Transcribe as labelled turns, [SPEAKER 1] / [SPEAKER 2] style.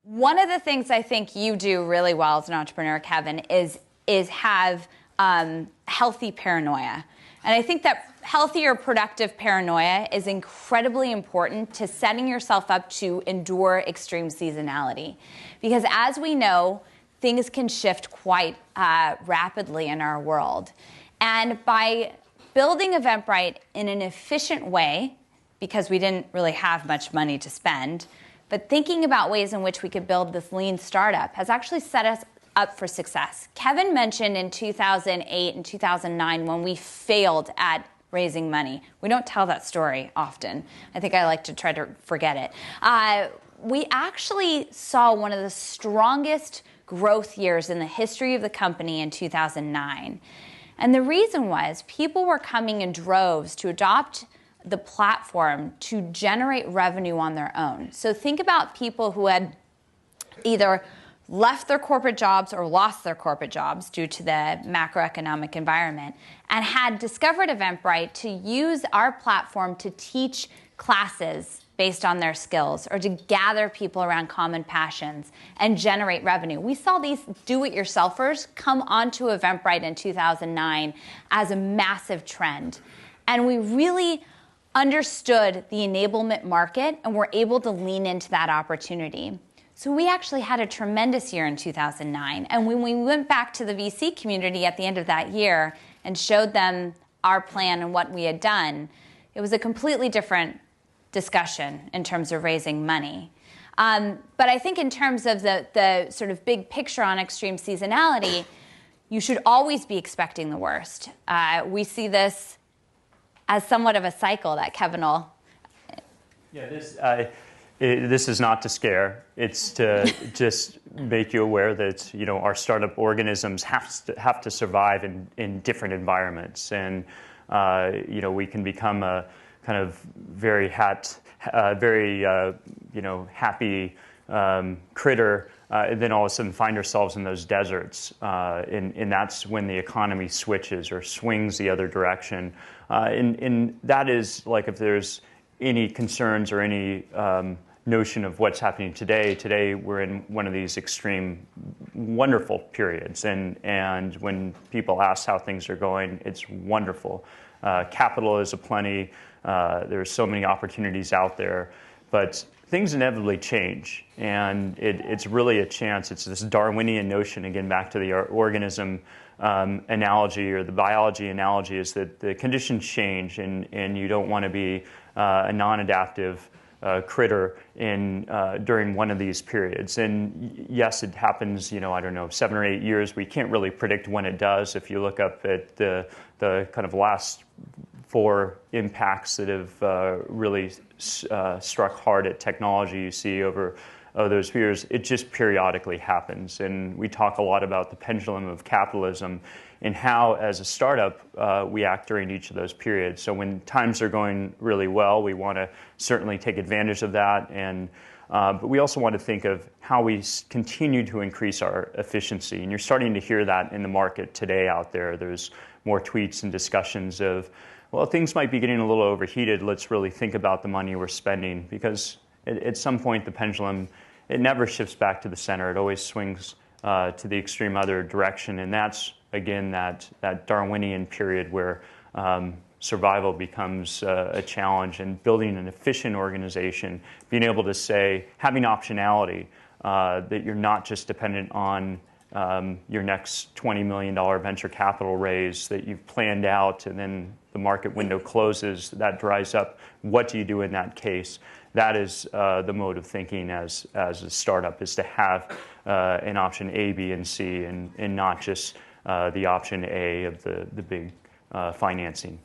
[SPEAKER 1] One of the things I think you do really well as an entrepreneur, Kevin, is have healthy paranoia. And I think that healthy or productive paranoia is incredibly important to setting yourself up to endure extreme seasonality. Because as we know, things can shift quite rapidly in our world. And by building Eventbrite in an efficient way, because we didn't really have much money to spend, but thinking about ways in which we could build this lean startup has actually set us up for success. Kevin mentioned in 2008 and 2009 when we failed at raising money. We don't tell that story often. I think I like to try to forget it. We actually saw one of the strongest growth years in the history of the company in 2009. And the reason was people were coming in droves to adopt the platform to generate revenue on their own. So think about people who had either left their corporate jobs or lost their corporate jobs due to the macroeconomic environment and had discovered Eventbrite to use our platform to teach classes based on their skills or to gather people around common passions and generate revenue. We saw these do-it-yourselfers come onto Eventbrite in 2009 as a massive trend. And we really understood the enablement market and were able to lean into that opportunity. So we actually had a tremendous year in 2009. And when we went back to the VC community at the end of that year and showed them our plan and what we had done, it was a completely different discussion in terms of raising money. But I think in terms of the sort of big picture on extreme seasonality, you should always be expecting the worst. We see this as somewhat of a cycle that Kevin will.
[SPEAKER 2] Yeah, this is not to scare. It's to just make you aware that our startup organisms have to survive in different environments, and we can become a kind of very happy critter, and then all of a sudden find ourselves in those deserts, and that's when the economy switches or swings the other direction. And that is like if there's any concerns or any notion of what's happening today. Today we're in one of these extreme, wonderful periods, and when people ask how things are going, it's wonderful. Capital is aplenty. There's so many opportunities out there, but things inevitably change, and it's really a chance. It's this Darwinian notion, again, back to the organism analogy or the biology analogy, is that the conditions change, and you don't want to be a non-adaptive critter during one of these periods. And yes, it happens, I don't know, 7 or 8 years. We can't really predict when it does. If you look up at the kind of last 4 impacts that have really struck hard at technology, you see over those years, it just periodically happens. And we talk a lot about the pendulum of capitalism and how, as a startup, we act during each of those periods. So when times are going really well, we want to certainly take advantage of that. But we also want to think of how we continue to increase our efficiency. And you're starting to hear that in the market today out there. There's more tweets and discussions of, well, things might be getting a little overheated. Let's really think about the money we're spending, because at some point the pendulum, it never shifts back to the center. It always swings to the extreme other direction. And that's, again, that Darwinian period where survival becomes a challenge, and building an efficient organization, being able to say, having optionality, that you're not just dependent on your next $20 million venture capital raise that you've planned out, and then the market window closes, that dries up. What do you do in that case? That is the mode of thinking as a startup, is to have an option A, B, and C, and not just the option A of the big financing.